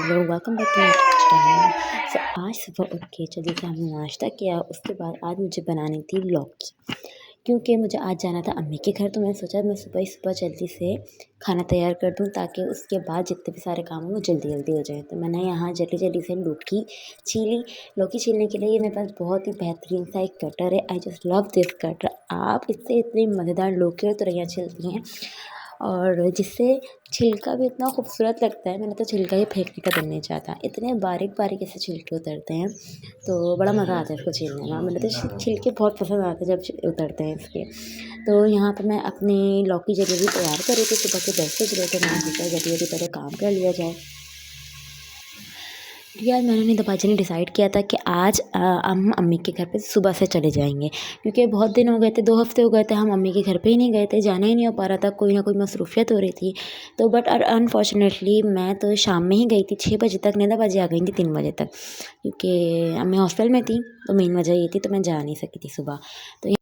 Hello welcome back to my channel. So आज सुबह उठ के जल्दी से हमने नाश्ता किया। उसके बाद आज मुझे बनानी थी लौकी, क्योंकि मुझे आज जाना था अम्मी के घर। तो मैंने सोचा मैं सुबह ही सुबह जल्दी से खाना तैयार कर दूं, ताकि उसके बाद जितने भी सारे काम हैं वो जल्दी जल्दी हो जाए। तो मैंने यहाँ जल्दी जल्दी से लौकी छीली। लौकी छीलने के लिए ये मेरे पास बहुत ही बेहतरीन सा एक कटर है। I just love this cutter. आप इससे इतनी मज़ेदार लौकी और तुरैयाँ छिलती हैं, और जिससे छिलका भी इतना खूबसूरत लगता है। मैंने तो छिलका ही फेंकने का दिल नहीं चाहता, इतने बारीक बारीक ऐसे छिलके उतरते हैं, तो बड़ा मज़ा आता है इसको छीलने में। मैंने तो छिलके बहुत पसंद आते हैं जब उतरते हैं इसके। तो यहाँ पे मैं अपनी लौकी जलेबी तैयार कर रही थी। सुबह के 10 बज रहे थे। मैंने सोचा जल्दी जल्दी पहले काम कर लिया जाए। यार मैंने नहीं दबाजी ने डिसाइड किया था कि आज हम अम्मी के घर पे सुबह से चले जाएंगे, क्योंकि बहुत दिन हो गए थे, 2 हफ्ते हो गए थे हम अम्मी के घर पे ही नहीं गए थे। जाना ही नहीं हो पा रहा था, कोई ना कोई मसरूफियत हो रही थी। तो बट अनफॉर्चुनेटली मैं तो शाम में ही गई थी, 6 बजे तक। नहीं दबाजी आ गई थी 3 बजे तक, क्योंकि अम्मी हॉस्टल में थी। तो मेन वजह ये थी, तो मैं जा नहीं सकी थी सुबह। तो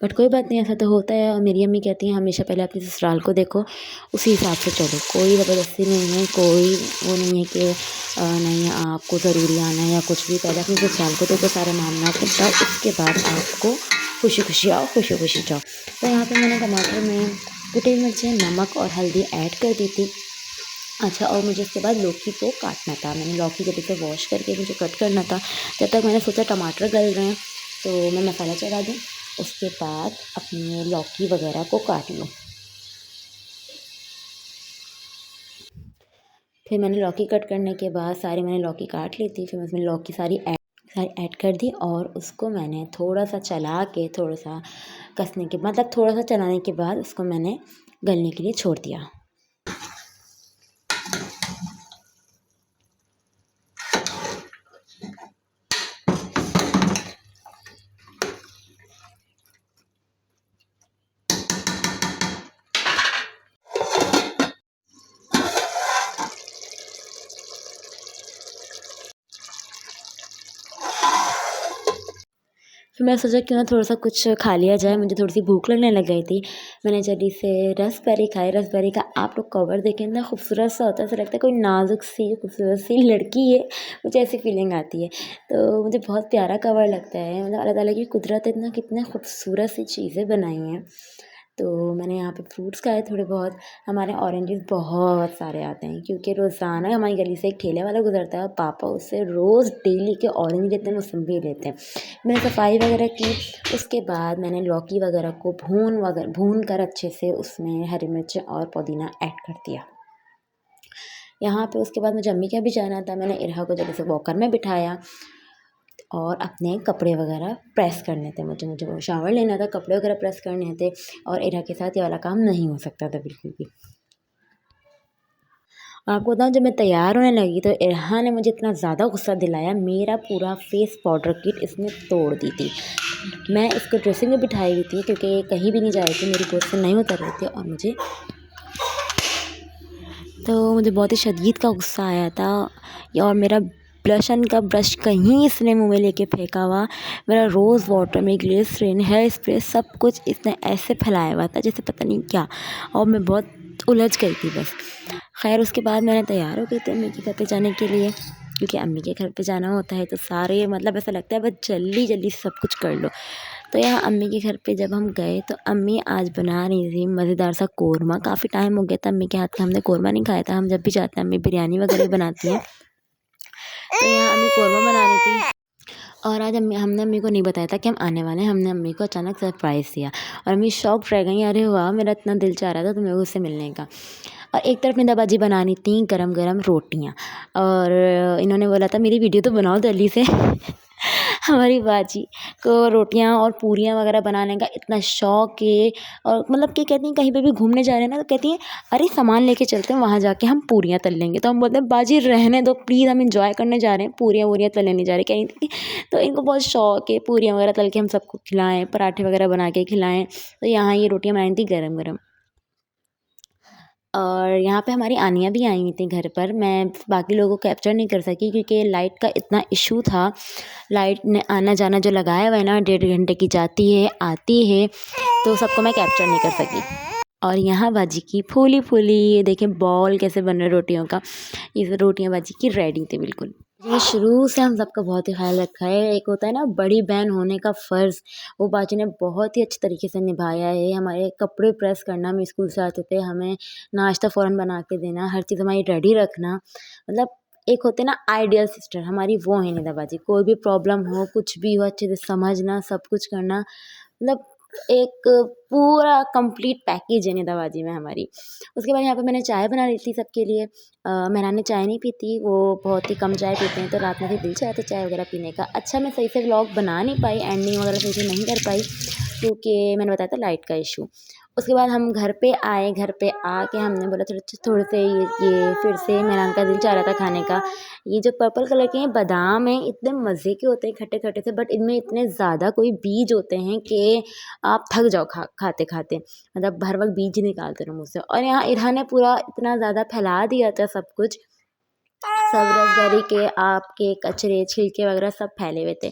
बट कोई बात नहीं, ऐसा तो होता है। और मेरी अम्मी कहती हैं हमेशा पहले अपने ससुराल को देखो, उसी हिसाब से चलो। कोई ज़बरदस्ती नहीं है, कोई वो नहीं है कि नहीं आपको ज़रूरी आना है या कुछ भी। पहले अपने ससुराल को देखो, सारे मामला निपटाओ, उसके बाद आपको खुशी खुशी आओ, खुशी खुशी जाओ। तो यहाँ पे मैंने टमाटर में कुटी मिर्चें, नमक और हल्दी ऐड कर दी थी। अच्छा, और मुझे उसके बाद लौकी को काटना था। मैंने लौकी जल्दी से वॉश करके मुझे कट करना था। जब तक मैंने सोचा टमाटर गल रहे हैं तो मैं मसाला चढ़ा दूँ, उसके बाद अपनी लौकी वगैरह को काट लूँ। फिर मैंने लौकी कट करने के बाद मैंने लौकी काट ली थी। फिर मैं उसमें लौकी सारी ऐड कर दी, और उसको मैंने थोड़ा सा चला के, थोड़ा सा कसने के मतलब थोड़ा सा चलाने के बाद उसको मैंने गलने के लिए छोड़ दिया। फिर मैं सोचा क्यों ना थोड़ा सा कुछ खा लिया जाए। मुझे थोड़ी सी भूख लगने लग गई थी। मैंने जल्दी से रसबेरी खाई। रसबेरी का आप लोग कवर देखें, इतना खूबसूरत सा होता है, ऐसा लगता है कोई नाजुक सी खूबसूरत सी लड़की है, मुझे ऐसी फीलिंग आती है। तो मुझे बहुत प्यारा कवर लगता है। मतलब अल्लाह ताला की कुदरत इतना कितने खूबसूरत सी चीज़ें बनाई हैं। तो मैंने यहाँ पे फ्रूट्स खाए थोड़े बहुत। हमारे ऑरेंजेस बहुत सारे आते हैं, क्योंकि रोज़ाना हमारी गली से एक ठेले वाला गुजरता है, और पापा उससे रोज़ डेली के ऑरेंज लेते हैं, मौसम्बी लेते हैं। मैंने सफाई वगैरह की। उसके बाद मैंने लौकी वगैरह को भून कर अच्छे से उसमें हरी मिर्च और पुदीना ऐड कर दिया। यहाँ पे उसके बाद मुझे अम्मी के यहाँ भी जाना था। मैंने इरहा को जल्दी से वॉकर में बिठाया और अपने कपड़े वगैरह प्रेस करने थे। मुझे वो शावर लेना था, कपड़े वगैरह प्रेस करने थे, और इरहा के साथ ये वाला काम नहीं हो सकता था बिल्कुल भी। और आपको बताऊँ, जब मैं तैयार होने लगी तो इरहा ने मुझे इतना ज़्यादा गुस्सा दिलाया, मेरा पूरा फेस पाउडर किट इसने तोड़ दी थी। मैं इसको ड्रेसिंग में बिठाई हुई थी, क्योंकि ये कहीं भी नहीं जा रही थी, मेरी गोद से नहीं उतर रही थी, और मुझे बहुत ही शदीद का गुस्सा आया था। और मेरा ब्लशन का ब्रश कहीं इसने मुँह में लेके फेंका हुआ, मेरा रोज़ वाटर में ग्लिसरीन, हेयर स्प्रे, सब कुछ इसने ऐसे फैलाया हुआ था जैसे पता नहीं क्या। और मैं बहुत उलझ गई थी बस। खैर उसके बाद मैंने तैयार हो गई थी अम्मी के घर पे जाने के लिए, क्योंकि अम्मी के घर पे जाना होता है तो सारे मतलब ऐसा लगता है बस जल्दी जल्दी सब कुछ कर लो। तो यहाँ अम्मी के घर पे जब हम गए तो अम्मी आज बना रही थी मज़ेदार सा कौरमा। काफ़ी टाइम हो गया था अम्मी के हाथ का हमने कौरमा नहीं खाया था। हम जब भी जाते हैं अम्मी बिरयानी वगैरह बनाती हैं, तो यहाँ अम्मी कौरमा बना रही थी। और आज हमने अम्मी को नहीं बताया था कि हम आने वाले हैं। हमने अम्मी को अचानक सरप्राइज़ दिया, और अम्मी शॉक रह गई, अरे वाह मेरा इतना दिल चाह रहा था तुम्हें उससे मिलने का। और एक तरफ निदाबाजी बनानी थी गरम गरम रोटियां, और इन्होंने बोला था मेरी वीडियो तो बनाओ जल्दी से। हमारी बाजी को रोटियां और पूरियां वगैरह बनाने का इतना शौक़ है। और मतलब कि कहती हैं कहीं पे भी घूमने जा रहे हैं ना, तो कहती हैं अरे सामान लेके चलते हैं, वहाँ जाके हम पूरियां तल लेंगे। तो हम बोलते हैं बाजी रहने दो प्लीज़, हम इंजॉय करने जा रहे हैं, पूरियां वूरियां तलने नहीं जा रहे कहीं। तो इनको बहुत शौक़ है पूरियां वगैरह तल के हम सबको खिलाएं, पराठे वगैरह बना के खिलाएं। तो यहाँ ये रोटियां बनाई थी गरम गरम। और यहाँ पे हमारी आनियाँ भी आई हुई थी घर पर। मैं बाकी लोगों को कैप्चर नहीं कर सकी, क्योंकि लाइट का इतना इशू था। लाइट ने आना जाना जो लगाया हुआ है ना, 1.5 घंटे की जाती है आती है, तो सबको मैं कैप्चर नहीं कर सकी। और यहाँ भाजी की फूली फूली, ये देखें बॉल कैसे बन रहे रोटियों का। ये रोटियाँ भाजी की रेडी थी बिल्कुल। ये शुरू से हम सबका बहुत ही ख्याल रखा है। एक होता है ना बड़ी बहन होने का फ़र्ज़, वो बाजी ने बहुत ही अच्छे तरीके से निभाया है। हमारे कपड़े प्रेस करना, हम स्कूल से आते थे, हमें नाश्ता फ़ौरन बना के देना, हर चीज़ हमारी रेडी रखना। मतलब एक होते ना आइडियल सिस्टर, हमारी वो है निदा बाजी। कोई भी प्रॉब्लम हो, कुछ भी हो, अच्छे से समझना, सब कुछ करना, मतलब एक पूरा कंप्लीट पैकेज है निदा बाजी में हमारी। उसके बाद यहाँ पे मैंने चाय बना ली थी सबके लिए। मेहरानें चाय नहीं पीती, वो बहुत ही कम चाय पीते हैं, तो रात में फिर दिल चाहा था चाय वगैरह पीने का। अच्छा, मैं सही से व्लॉग बना नहीं पाई, एंडिंग वगैरह सही से नहीं कर पाई, क्योंकि मैंने बताया था लाइट का इशू। उसके बाद हम घर पे आए, घर पे आके हमने बोला थोड़े से ये फिर से मेहरान का दिल चाह रहा था खाने का। ये जो पर्पल कलर के हैं बादाम हैं, इतने मज़े के होते हैं खट्टे खट्टे से, बट इनमें इतने ज़्यादा कोई बीज होते हैं कि आप थक जाओ खाते खाते, मतलब हर वक्त बीज ही निकालते रहो मुँह से। और यहाँ इरहा ने पूरा इतना ज़्यादा फैला दिया था सब कुछ, सब रसभरी के आपके कचरे छिलके वगैरह सब फैले हुए थे।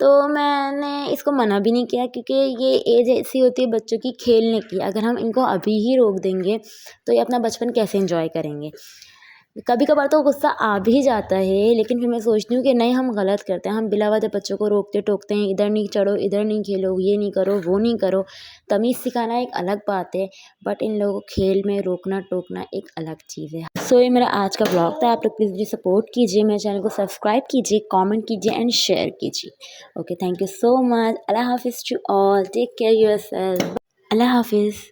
तो मैंने इसको मना भी नहीं किया, क्योंकि ये एज ऐसी होती है बच्चों की खेलने की। अगर हम इनको अभी ही रोक देंगे तो ये अपना बचपन कैसे एंजॉय करेंगे। कभी कभार तो गुस्सा आ भी जाता है, लेकिन फिर मैं सोचती हूँ कि नहीं, हम गलत करते हैं, हम बिला वजह बच्चों को रोकते टोकते हैं, इधर नहीं चढ़ो, इधर नहीं खेलो, ये नहीं करो, वो नहीं करो। तमीज़ सिखाना एक अलग बात है, बट इन लोगों को खेल में रोकना टोकना एक अलग चीज़ है। सो ये मेरा आज का ब्लॉग था। आप लोग प्लीज़ मुझे सपोर्ट कीजिए, मेरे चैनल को सब्सक्राइब कीजिए, कमेंट कीजिए एंड शेयर कीजिए। Okay, thank you so much. अल्लाह हाफिज़ to all, take care yourself. अल्लाह हाफिज़।